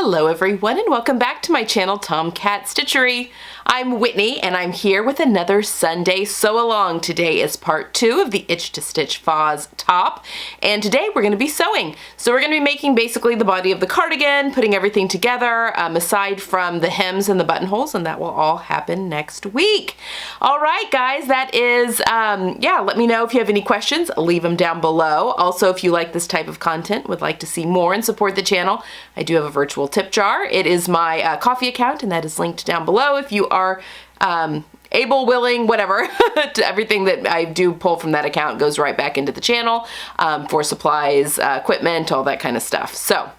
Hello everyone and welcome back to my channel Tomcat Stitchery. I'm Whitney and I'm here with another Sunday sew along. Today is part 2 of the Itch to Stitch Foz top, and today we're going to be sewing. So we're going to be making basically the body of the cardigan, putting everything together aside from the hems and the buttonholes, and that will all happen next week. Alright guys, that is, let me know if you have any questions, leave them down below. Also, if you like this type of content, would like to see more and support the channel, I do have a virtual tip jar. It is my coffee account, and that is linked down below if you are able, willing, whatever. To everything that I do pull from that account goes right back into the channel for supplies, equipment, all that kind of stuff. So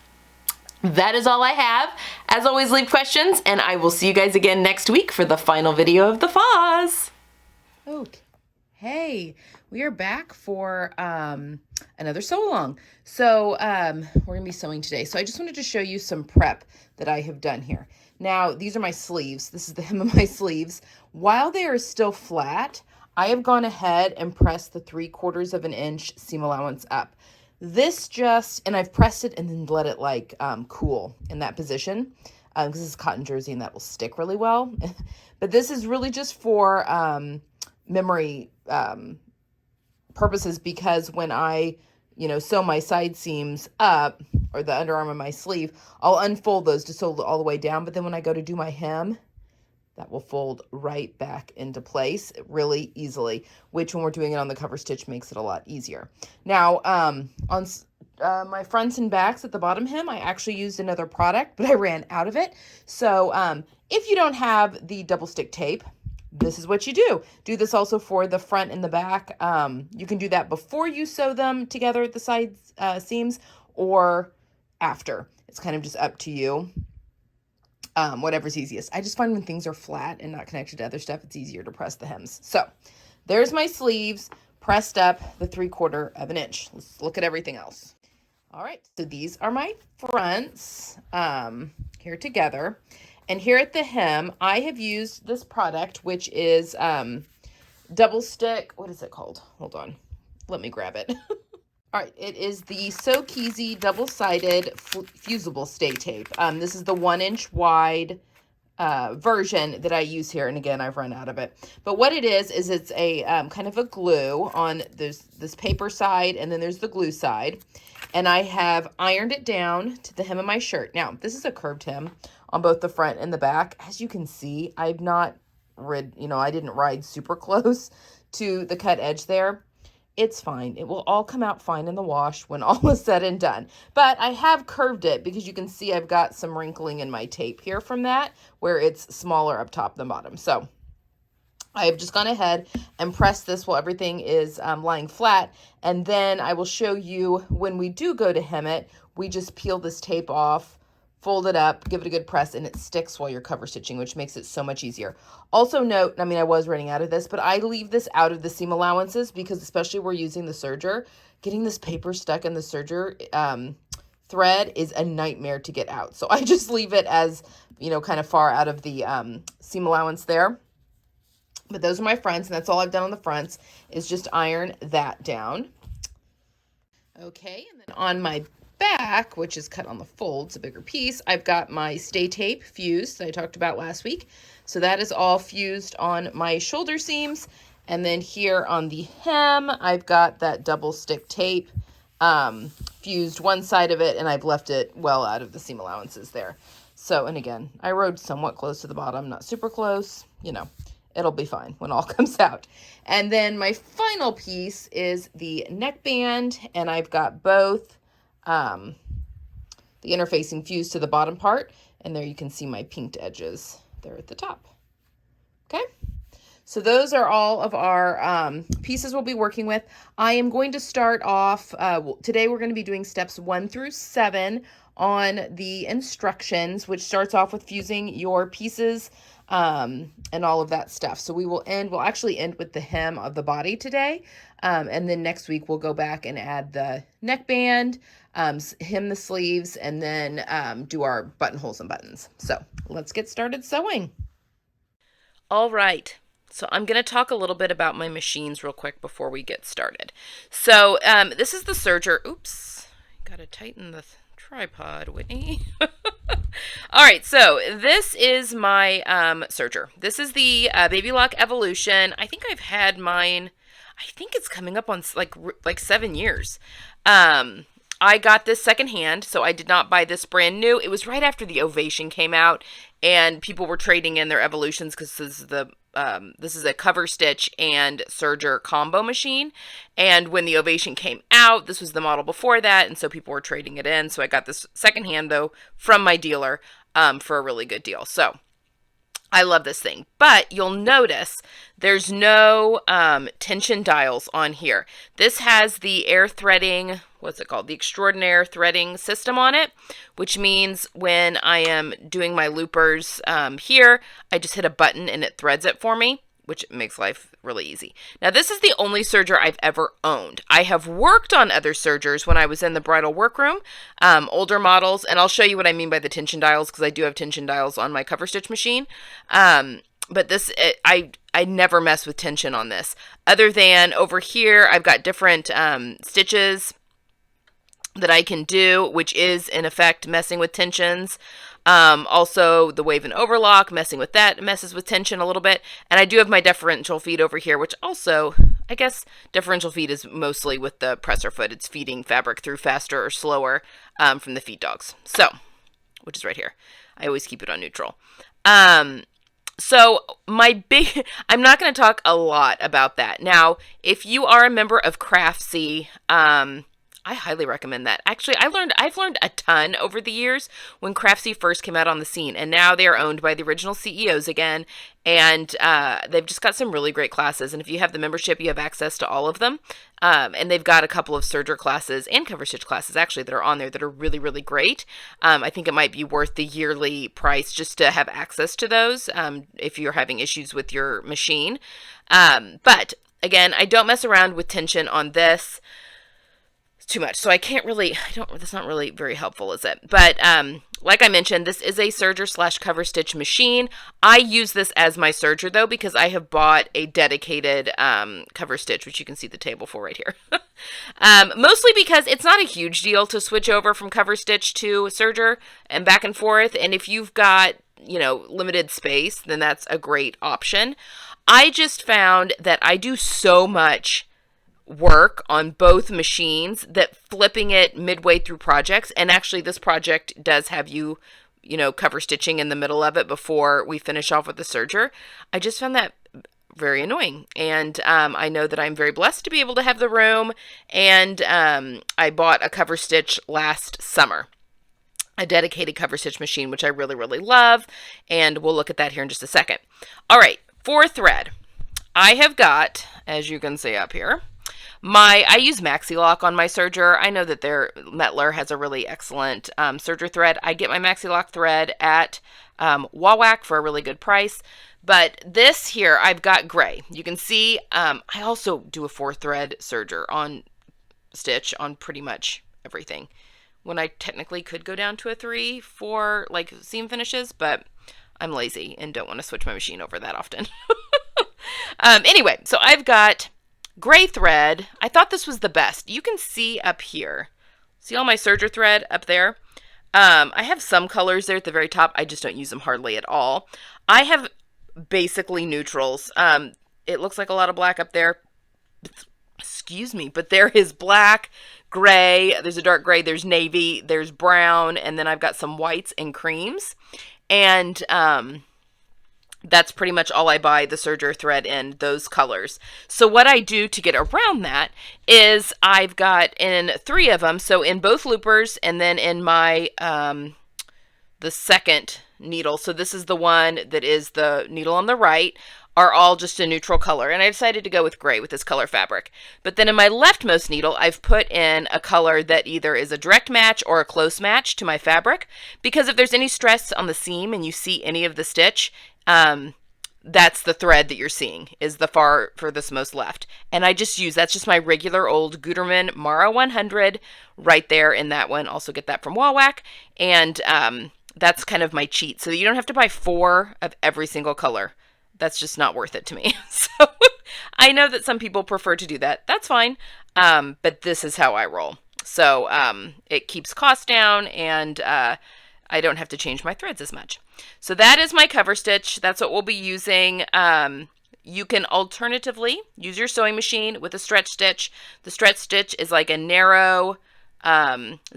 that is all I have. As always, leave questions, and I will see you guys again next week for the final video of the Foz. Okay. Hey, we are back for another sew along. So we're gonna be sewing today. So I just wanted to show you some prep that I have done here. Now, these are my sleeves. This is the hem of my sleeves. While they are still flat, I have gone ahead and pressed the 3/4 of an inch seam allowance up. This just, and I've pressed it and then let it like cool in that position because this is cotton jersey and that will stick really well. But this is really just for memory purposes, because when I, sew my side seams up, or the underarm of my sleeve, I'll unfold those to sew all the way down, but then when I go to do my hem, that will fold right back into place really easily, which when we're doing it on the cover stitch makes it a lot easier. Now, on my fronts and backs at the bottom hem, I actually used another product, but I ran out of it. So if you don't have the double stick tape, this is what you do. Do this also for the front and the back. You can do that before you sew them together at the side seams or after. It's kind of just up to you. Whatever's easiest. I just find when things are flat and not connected to other stuff, it's easier to press the hems. So there's my sleeves pressed up the 3/4 of an inch. Let's look at everything else. All right, so these are my fronts here together. And here at the hem, I have used this product, which is double stick. What is it called? Hold on. Let me grab it. All right, it is the So Easy double-sided fusible stay tape. This is the 1-inch wide version that I use here, and again, I've run out of it. But what it is it's a kind of a glue on this paper side, and then there's the glue side. And I have ironed it down to the hem of my shirt. Now, this is a curved hem on both the front and the back. As you can see, I've not I didn't ride super close to the cut edge there. It's fine. It will all come out fine in the wash when all is said and done. But I have curved it because you can see I've got some wrinkling in my tape here from that, where it's smaller up top than bottom. So I've just gone ahead and pressed this while everything is lying flat. And then I will show you when we do go to hem it, we just peel this tape off, fold it up, give it a good press, and it sticks while you're cover stitching, which makes it so much easier. Also note, I was running out of this, but I leave this out of the seam allowances because especially we're using the serger, getting this paper stuck in the serger thread is a nightmare to get out. So I just leave it as, kind of far out of the seam allowance there. But those are my fronts, and that's all I've done on the fronts is just iron that down. Okay, and then on my back, which is cut on the folds, a bigger piece, I've got my stay tape fused that I talked about last week. So that is all fused on my shoulder seams. And then here on the hem, I've got that double stick tape fused one side of it, and I've left it well out of the seam allowances there. So, and again, I rode somewhat close to the bottom, not super close, it'll be fine when all comes out. And then my final piece is the neckband, and I've got both the interfacing fused to the bottom part, and there you can see my pinked edges there at the top. Okay, so those are all of our pieces we'll be working with. I am going to start off, today we're going to be doing steps 1 through 7 on the instructions, which starts off with fusing your pieces and all of that stuff. So we'll actually end with the hem of the body today. And then next week we'll go back and add the neckband, hem the sleeves, and then do our buttonholes and buttons. So let's get started sewing. All right. So I'm going to talk a little bit about my machines real quick before we get started. So this is the serger. Oops, got to tighten the tripod, Whitney. All right, so this is my serger. This is the Baby Lock Evolution. I think I've had mine. I think it's coming up on like 7 years. Um, I got this secondhand, so I did not buy this brand new. It was right after the Ovation came out, and people were trading in their Evolutions because this is a cover stitch and serger combo machine. And when the Ovation came out, this was the model before that, and so people were trading it in. So I got this secondhand though from my dealer for a really good deal. So I love this thing, but you'll notice there's no tension dials on here. This has the air threading, what's it called? The extraordinaire threading system on it, which means when I am doing my loopers here, I just hit a button and it threads it for me, which makes life really easy. Now, this is the only serger I've ever owned. I have worked on other sergers when I was in the bridal workroom, older models, and I'll show you what I mean by the tension dials because I do have tension dials on my cover stitch machine. But this, I never mess with tension on this. Other than over here, I've got different stitches that I can do, which is in effect messing with tensions. Also the wave and overlock, messing with that messes with tension a little bit. And I do have my differential feed over here, which also, I guess differential feed is mostly with the presser foot. It's feeding fabric through faster or slower from the feed dogs. So, which is right here. I always keep it on neutral. So I'm not going to talk a lot about that. Now, if you are a member of Craftsy, I highly recommend that. Actually, I've learned a ton over the years when Craftsy first came out on the scene, and now they are owned by the original CEOs again, and they've just got some really great classes. And if you have the membership, you have access to all of them. And they've got a couple of serger classes and cover stitch classes actually that are on there that are really, really great. I think it might be worth the yearly price just to have access to those if you're having issues with your machine. But again, I don't mess around with tension on this too much, so that's not really very helpful, is it? But like I mentioned, this is a serger / cover stitch machine. I use this as my serger though because I have bought a dedicated cover stitch, which you can see the table for right here. Mostly because it's not a huge deal to switch over from cover stitch to serger and back and forth, and if you've got limited space, then that's a great option. I just found that I do so much work on both machines that flipping it midway through projects, and actually this project does have you cover stitching in the middle of it before we finish off with the serger. I just found that very annoying, and I know that I'm very blessed to be able to have the room, and I bought a cover stitch last summer, a dedicated cover stitch machine, which I really, really love, and we'll look at that here in just a second. All right, for thread, I have got, as you can see up here, I use Maxi Lock on my serger. I know that Metler has a really excellent serger thread. I get my Maxi Lock thread at Wawac for a really good price. But this here, I've got gray. You can see I also do a 4-thread serger on stitch on pretty much everything. When I technically could go down to a 3 for like seam finishes, but I'm lazy and don't want to switch my machine over that often. Anyway, so I've got gray thread. I thought this was the best. You can see up here. See all my serger thread up there? I have some colors there at the very top. I just don't use them hardly at all. I have basically neutrals. It looks like a lot of black up there. Excuse me, but there is black, gray, there's a dark gray, there's navy, there's brown, and then I've got some whites and creams. And that's pretty much all I buy the serger thread in, those colors. So what I do to get around that is I've got in 3 of them, so in both loopers and then in my the second needle. So this is the one that is the needle on the right, are all just a neutral color. And I decided to go with gray with this color fabric. But then in my leftmost needle, I've put in a color that either is a direct match or a close match to my fabric. Because if there's any stress on the seam and you see any of the stitch, that's the thread that you're seeing, is the furthest most left. And that's just my regular old Gutermann Mara 100 right there in that one. Also get that from Wawac. And that's kind of my cheat. So you don't have to buy 4 of every single color. That's just not worth it to me. So I know that some people prefer to do that. That's fine. But this is how I roll. So it keeps costs down, and I don't have to change my threads as much. So that is my cover stitch. That's what we'll be using. You can alternatively use your sewing machine with a stretch stitch. The stretch stitch is like a narrow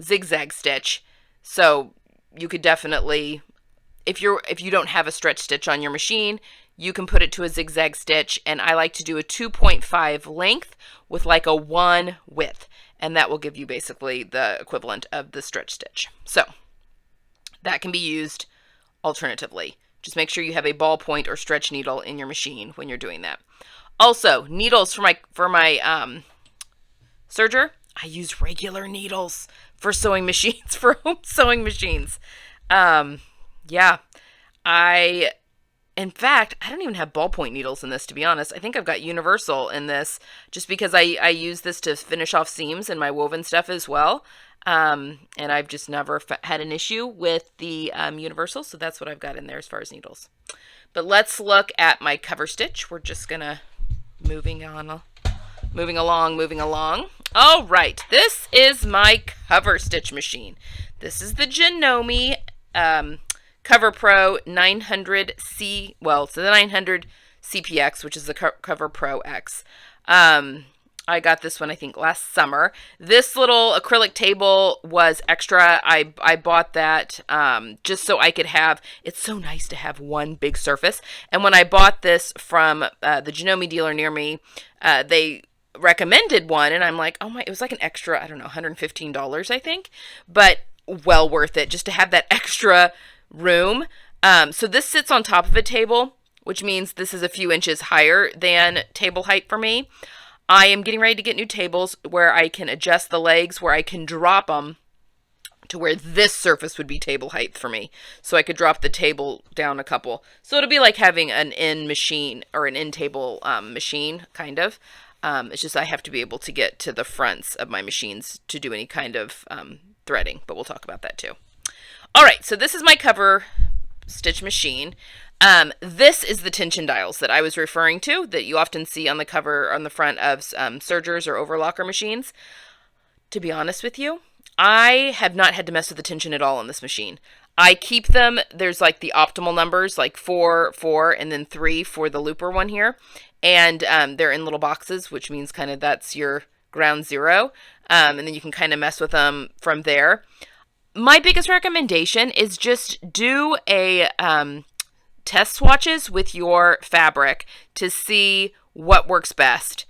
zigzag stitch. So you could definitely, if you don't have a stretch stitch on your machine, you can put it to a zigzag stitch, and I like to do a 2.5 length with like a 1 width, and that will give you basically the equivalent of the stretch stitch. So that can be used alternatively. Just make sure you have a ballpoint or stretch needle in your machine when you're doing that. Also, needles for my serger, I use regular needles for sewing machines, for home sewing machines. Yeah, in fact, I don't even have ballpoint needles in this, to be honest. I think I've got universal in this just because I use this to finish off seams in my woven stuff as well. And I've just never had an issue with the universal, so that's what I've got in there as far as needles. But let's look at my cover stitch. We're just gonna moving along. All right, this is my cover stitch machine. This is the Janome Cover Pro 900C, well, it's the 900 CPX, which is the Cover Pro X. I got this one, I think, last summer. This little acrylic table was extra. I bought that just so I could have, it's so nice to have one big surface. And when I bought this from the Janome dealer near me, they recommended one, and I'm like, oh my, it was like an extra, I don't know, $115, I think, but well worth it just to have that extra room. So this sits on top of a table, which means this is a few inches higher than table height for me. I am getting ready to get new tables where I can adjust the legs, where I can drop them to where this surface would be table height for me. So I could drop the table down a couple. So it'll be like having an in machine or an in table machine, kind of. It's just I have to be able to get to the fronts of my machines to do any kind of threading, but we'll talk about that too. All right, so this is my cover stitch machine. This is the tension dials that I was referring to that you often see on the cover, on the front of sergers or overlocker machines. To be honest with you, I have not had to mess with the tension at all on this machine. I keep them, there's like the optimal numbers, like 4, 4, and then 3 for the looper one here. And they're in little boxes, which means kind of that's your ground zero. And then you can kind of mess with them from there. My biggest recommendation is just do a test swatches with your fabric to see what works best.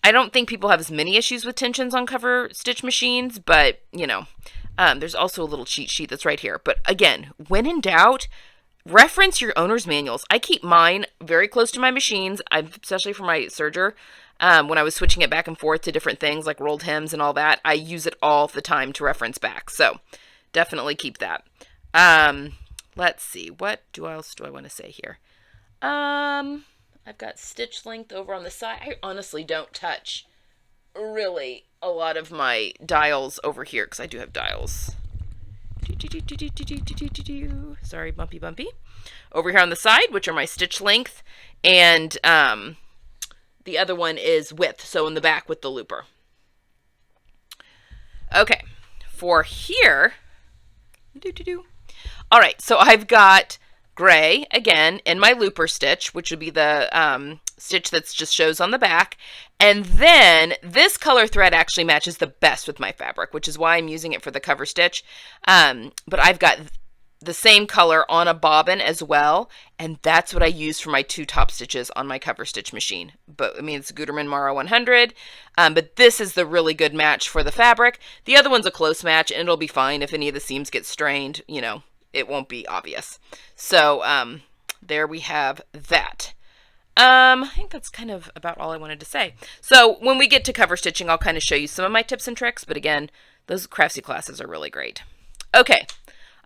I don't think people have as many issues with tensions on cover stitch machines, but you know, there's also a little cheat sheet that's right here. But again, when in doubt, reference your owner's manuals. I keep mine very close to my machines, especially for my serger. When I was switching it back and forth to different things like rolled hems and all that, I use it all the time to reference back. So definitely keep that. Let's see, what else do I want to say here? I've got stitch length over on the side. I honestly don't touch really a lot of my dials over here because I do have dials. Sorry, bumpy. Over here on the side, which are my stitch length, and the other one is width, so in the back with the looper. Okay, for here, all right, so I've got gray, again, in my looper stitch, which would be the stitch that just shows on the back. And then this color thread actually matches the best with my fabric, which is why I'm using it for the cover stitch. But I've got the same color on a bobbin as well, and that's what I use for my 2 top stitches on my cover stitch machine. But I mean, it's Gutermann Mara 100, but this is the really good match for the fabric. The other one's a close match, and it'll be fine if any of the seams get strained, you know, it won't be obvious. So there we have that. I think that's kind of about all I wanted to say. So when we get to cover stitching, I'll kind of show you some of my tips and tricks, but again, those Craftsy classes are really great. Okay,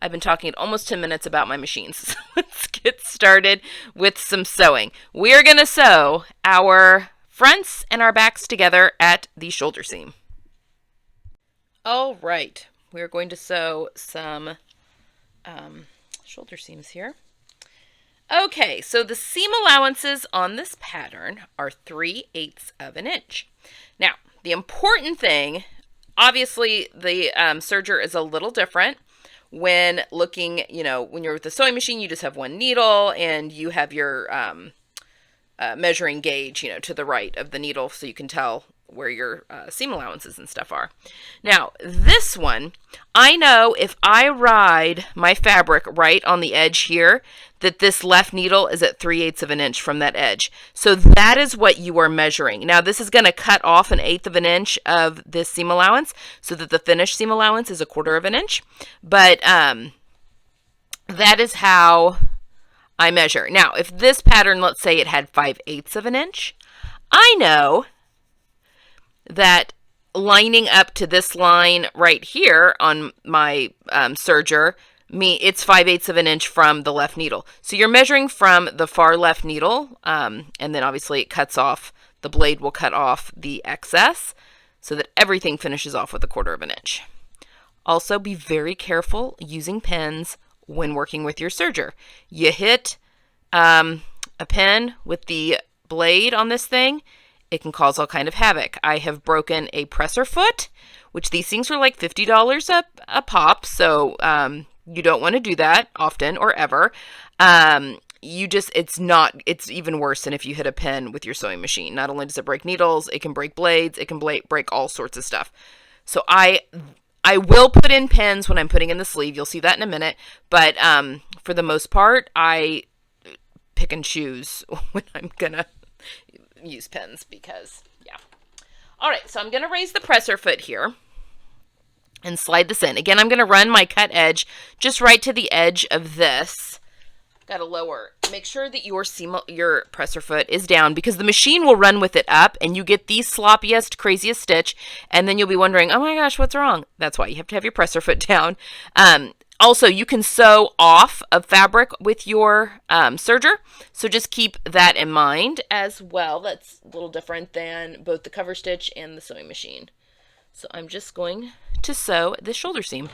I've been talking almost 10 minutes about my machines. So let's get started with some sewing. We're going to sew our fronts and our backs together at the shoulder seam. All right, we're going to sew some shoulder seams here. Okay, so the seam allowances on this pattern are 3/8 of an inch. Now, the important thing, obviously the serger is a little different. when looking, you know, when you're with the sewing machine, you just have one needle and you have your measuring gauge, you know, to the right of the needle so you can tell where your seam allowances and stuff are. Now, this one, I know if I ride my fabric right on the edge here, that this left needle is at 3/8 of an inch from that edge. So that is what you are measuring. Now, this is going to cut off 1/8 of an inch of this seam allowance so that the finished seam allowance is 1/4 of an inch. But that is how I measure. Now, if this pattern, let's say it had 5/8 of an inch, I know that lining up to this line right here on my serger, it's 5/8 of an inch from the left needle. So you're measuring from the far left needle, and then obviously it cuts off, the blade will cut off the excess so that everything finishes off with 1/4 of an inch. Also, be very careful using pins when working with your serger. You hit a pin with the blade on this thing, it can cause all kind of havoc. I have broken a presser foot, which these things are like $50 a pop, so you don't want to do that often or ever. It's even worse than if you hit a pin with your sewing machine. Not only does it break needles, it can break blades, it can break all sorts of stuff. So I will put in pins when I'm putting in the sleeve. You'll see that in a minute. But for the most part, I pick and choose when I'm going to use pins because, yeah. All right, so I'm going to raise the presser foot here and slide this in. Again, I'm going to run my cut edge just right to the edge of this. Got to lower. Make sure that your presser foot is down because the machine will run with it up and you get the sloppiest, craziest stitch. And then you'll be wondering, oh my gosh, what's wrong? That's why you have to have your presser foot down. Also, you can sew off of fabric with your serger. So just keep that in mind as well. That's a little different than both the cover stitch and the sewing machine. So I'm just going to sew this shoulder seam.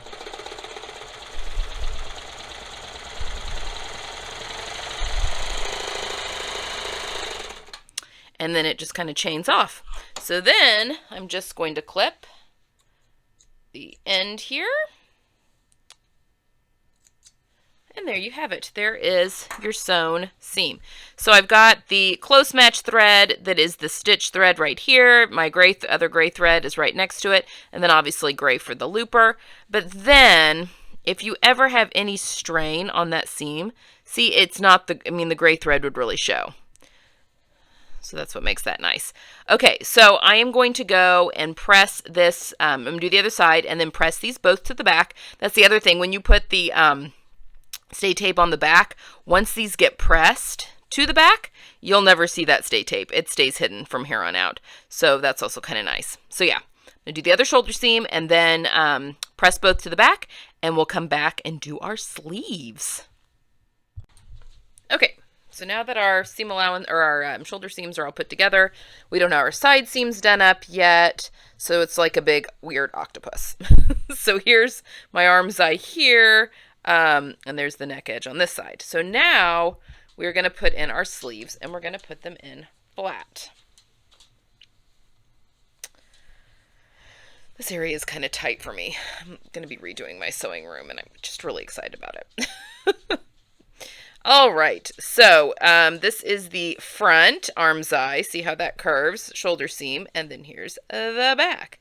And then it just kind of chains off. So then I'm just going to clip the end here. And there you have it. There is your sewn seam. So I've got the close match thread that is the stitch thread right here. My other gray thread is right next to it. And then obviously gray for the looper. But then if you ever have any strain on that seam, see, it's not the gray thread would really show. So that's what makes that nice. Okay, so I am going to go and press this. I'm going to do the other side and then press these both to the back. That's the other thing. When you put the stay tape on the back, once these get pressed to the back, you'll never see that stay tape. It stays hidden from here on out. So that's also kind of nice. So yeah, I'm going to do the other shoulder seam and then press both to the back and we'll come back and do our sleeves. Okay. So now that our seam allowance or our shoulder seams are all put together, we don't have our side seams done up yet. So it's like a big weird octopus. So here's my arm's eye here. And there's the neck edge on this side. So now we're going to put in our sleeves and we're going to put them in flat. This area is kind of tight for me. I'm going to be redoing my sewing room and I'm just really excited about it. All right, so this is the front arm's eye. See how that curves, shoulder seam, and then here's the back.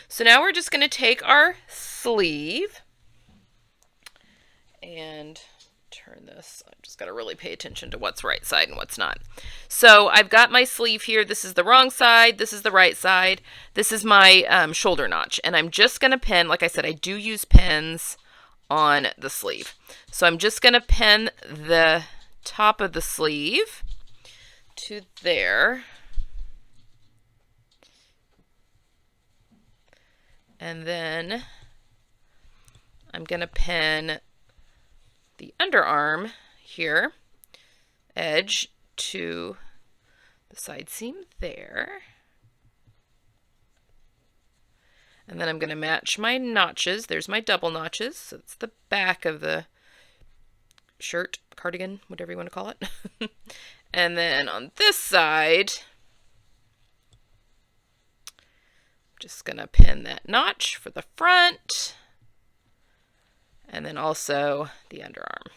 So now we're just going to take our sleeve and turn this. I just got to really pay attention to what's right side and what's not. So I've got my sleeve here. This is the wrong side. This is the right side. This is my shoulder notch, and I'm just going to pin. Like I said, I do use pins on the sleeve. So I'm just going to pin the top of the sleeve to there. And then I'm going to pin the underarm here, edge to the side seam there. And then I'm going to match my notches. There's my double notches. So it's the back of the shirt, cardigan, whatever you want to call it. And then on this side, I'm just going to pin that notch for the front. And then also the underarm.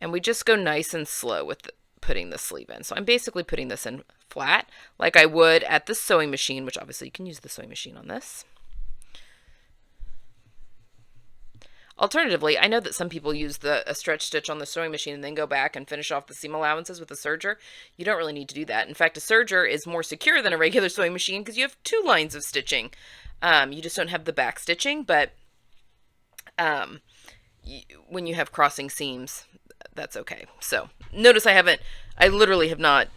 And we just go nice and slow with putting the sleeve in. So I'm basically putting this in flat like I would at the sewing machine, which obviously you can use the sewing machine on this. Alternatively, I know that some people use a stretch stitch on the sewing machine and then go back and finish off the seam allowances with a serger. You don't really need to do that. In fact, a serger is more secure than a regular sewing machine because you have 2 lines of stitching. You just don't have the back stitching, but when you have crossing seams, that's okay. So notice I literally have not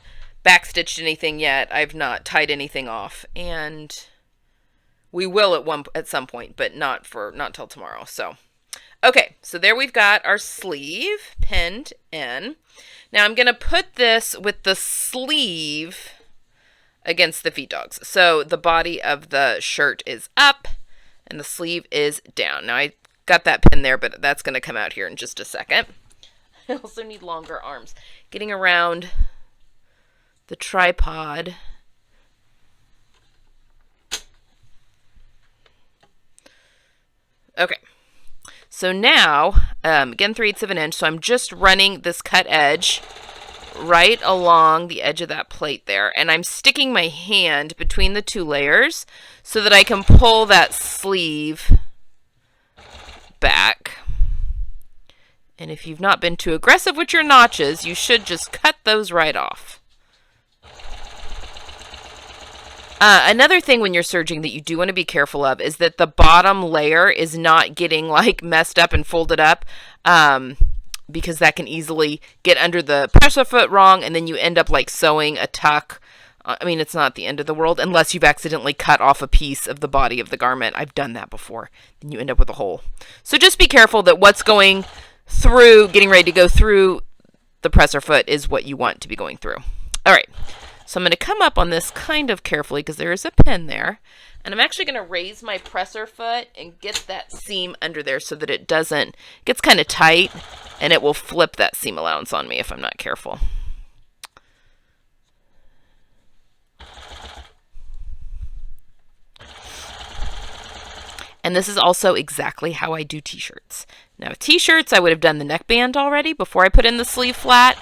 backstitched anything yet. I've not tied anything off, and we will at some point, but not till tomorrow. So, okay, so there we've got our sleeve pinned in. Now I'm going to put this with the sleeve against the feed dogs. So the body of the shirt is up and the sleeve is down. Now I got that pin there, but that's going to come out here in just a second. I also need longer arms. Getting around the tripod. Okay. So now, again, 3/8 of an inch. So I'm just running this cut edge right along the edge of that plate there. And I'm sticking my hand between the 2 layers so that I can pull that sleeve back. And if you've not been too aggressive with your notches, you should just cut those right off. Another thing when you're serging that you do want to be careful of is that the bottom layer is not getting like messed up and folded up, because that can easily get under the presser foot wrong, and then you end up like sewing a tuck. I mean, it's not the end of the world unless you've accidentally cut off a piece of the body of the garment. I've done that before. Then you end up with a hole. So just be careful that what's going through, getting ready to go through the presser foot is what you want to be going through. All right. So I'm going to come up on this kind of carefully because there is a pin there. And I'm actually going to raise my presser foot and get that seam under there so that it gets kind of tight, and it will flip that seam allowance on me if I'm not careful. And this is also exactly how I do t-shirts. Now, t-shirts, I would have done the neckband already before I put in the sleeve flat.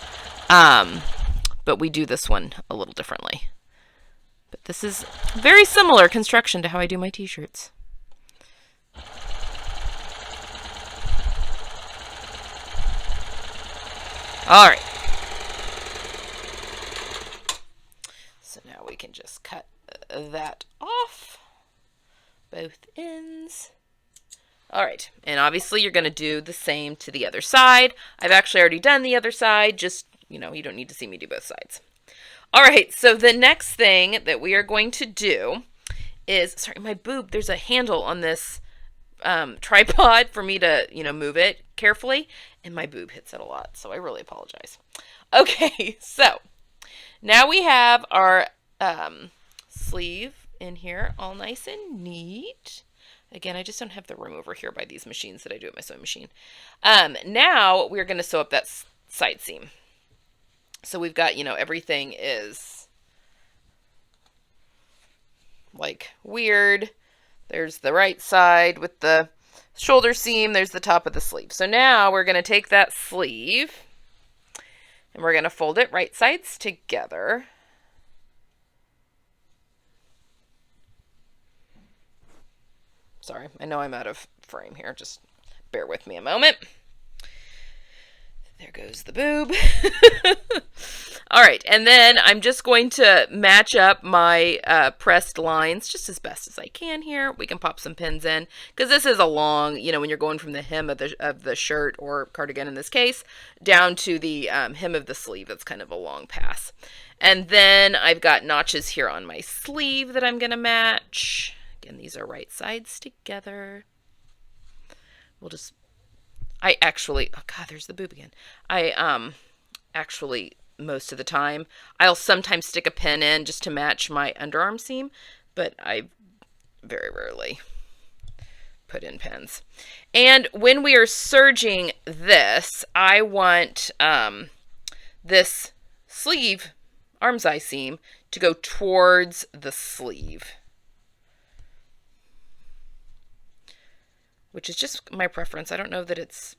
But we do this one a little differently. But this is very similar construction to how I do my t-shirts. All right. So now we can just cut that off. Both ends. All right, and obviously you're going to do the same to the other side. I've actually already done the other side, just, you don't need to see me do both sides. All right, so the next thing that we are going to do is, sorry, my boob, there's a handle on this tripod for me to, move it carefully, and my boob hits it a lot, so I really apologize. Okay, so now we have our sleeve in here all nice and neat. Again, I just don't have the room over here by these machines that I do at my sewing machine. Now we're going to sew up that side seam. So we've got, everything is like weird. There's the right side with the shoulder seam. There's the top of the sleeve. So now we're going to take that sleeve and we're going to fold it right sides together. Sorry, I know I'm out of frame here. Just bear with me a moment. There goes the boob. All right, and then I'm just going to match up my pressed lines just as best as I can here. We can pop some pins in because this is a long, when you're going from the hem of the shirt or cardigan in this case down to the hem of the sleeve. It's kind of a long pass. And then I've got notches here on my sleeve that I'm going to match. Again, these are right sides together. I actually, oh God, there's the boob again. Actually, most of the time, I'll sometimes stick a pin in just to match my underarm seam, but I very rarely put in pins. And when we are serging this, I want this sleeve, arm's eye seam, to go towards the sleeve. which is just my preference. I don't know that it's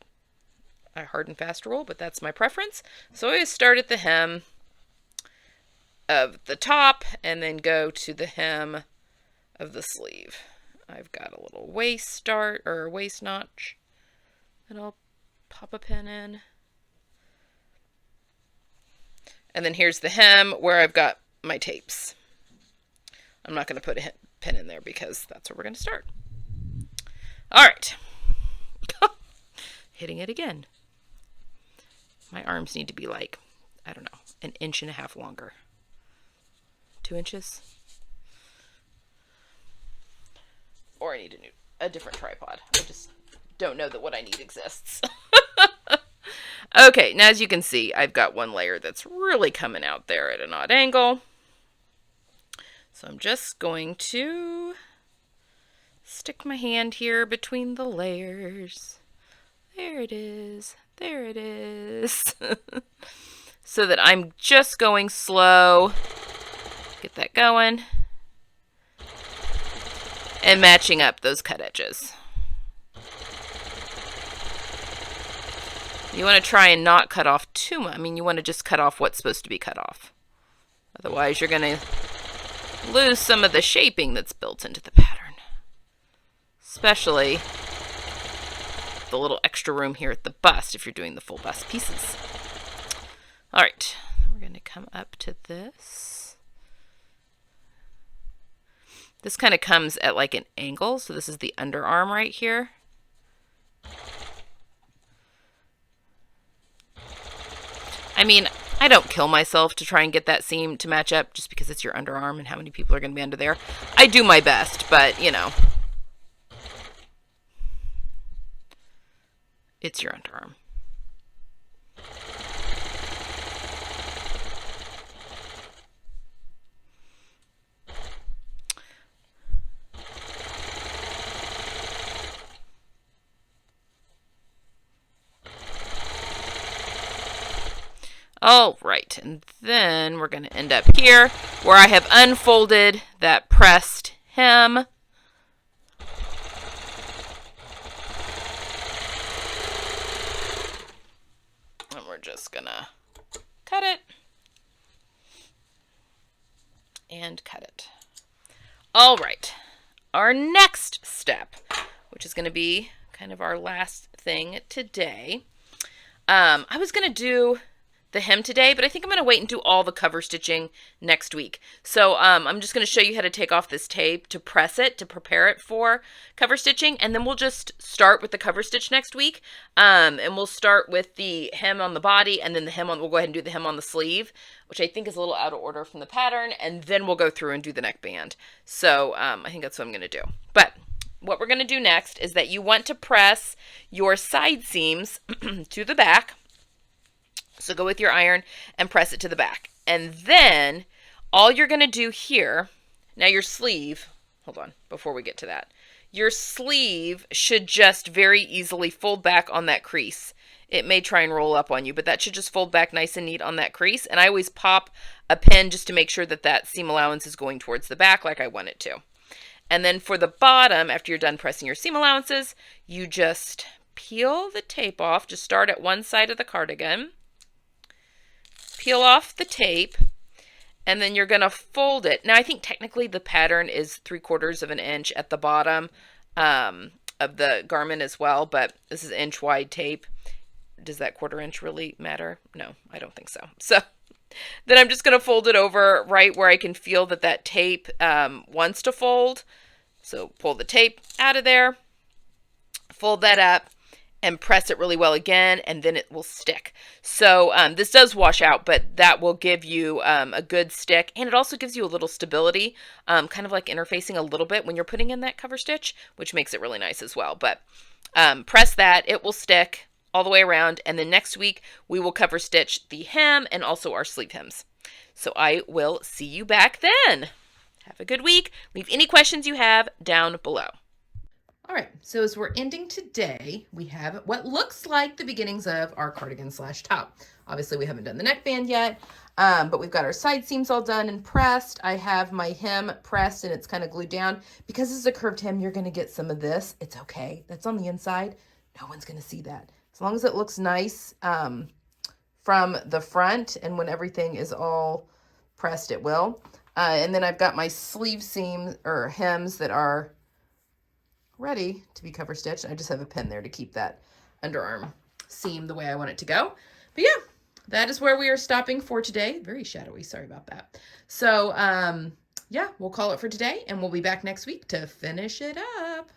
a hard and fast rule, but that's my preference. So I always start at the hem of the top and then go to the hem of the sleeve. I've got a little waist notch that I'll pop a pin in. And then here's the hem where I've got my tapes. I'm not going to put a pin in there because that's where we're going to start. All right. Hitting it again. My arms need to be like, I don't know, 1.5 inches longer. 2 inches? Or I need a different tripod. I just don't know that what I need exists. Okay, now as you can see, I've got one layer that's really coming out there at an odd angle. So I'm just going to stick my hand here between the layers. There it is. There it is. So that I'm just going slow. Get that going. And matching up those cut edges. You want to try and not cut off too much. I mean, you want to just cut off what's supposed to be cut off. Otherwise, you're going to lose some of the shaping that's built into the pattern. Especially the little extra room here at the bust if you're doing the full bust pieces. All right, we're going to come up to this. This kind of comes at like an angle, so this is the underarm right here. I mean, I don't kill myself to try and get that seam to match up just because it's your underarm and how many people are going to be under there. I do my best, but, you know, it's your underarm. All right, and then we're going to end up here where I have unfolded that pressed hem. And we're just going to cut it and cut it. All right, our next step, which is going to be kind of our last thing today. I was going to do the hem today, but I think I'm going to wait and do all the cover stitching next week. So I'm just going to show you how to take off this tape to press it, to prepare it for cover stitching, and then we'll just start with the cover stitch next week. And we'll start with the hem on the body, and then the hem on, we'll go ahead and do the hem on the sleeve, which I think is a little out of order from the pattern, and then we'll go through and do the neckband. So I think that's what I'm going to do. But what we're going to do next is that you want to press your side seams to the back. So go with your iron and press it to the back. And then all you're going to do here, now your sleeve, hold on, before we get to that. Your sleeve should just very easily fold back on that crease. It may try and roll up on you, but that should just fold back nice and neat on that crease. And I always pop a pin just to make sure that that seam allowance is going towards the back like I want it to. And then for the bottom, after you're done pressing your seam allowances, you just peel the tape off. Just start at one side of the cardigan. Peel off the tape, and then you're going to fold it. Now, I think technically the pattern is 3/4 of an inch at the bottom of the garment as well, but this is inch wide tape. Does that 1/4 inch really matter? No, I don't think so. So then I'm just going to fold it over right where I can feel that that tape wants to fold. So pull the tape out of there, fold that up, and press it really well again, and then it will stick. So this does wash out, but that will give you a good stick, and it also gives you a little stability, kind of like interfacing a little bit when you're putting in that cover stitch, which makes it really nice as well. But press that, it will stick all the way around, and then next week we will cover stitch the hem and also our sleeve hems. So I will see you back then. Have a good week. Leave any questions you have down below. All right, so as we're ending today, we have what looks like the beginnings of our cardigan slash top. Obviously, we haven't done the neckband yet, but we've got our side seams all done and pressed. I have my hem pressed and it's kind of glued down. Because it's a curved hem, you're going to get some of this. It's okay. That's on the inside. No one's going to see that. As long as it looks nice from the front, and when everything is all pressed, it will. And then I've got my sleeve seams or hems that are ready to be cover stitched. I just have a pin there to keep that underarm seam the way I want it to go. But yeah, that is where we are stopping for today. Very shadowy, sorry about that. So yeah, we'll call it for today, and we'll be back next week to finish it up.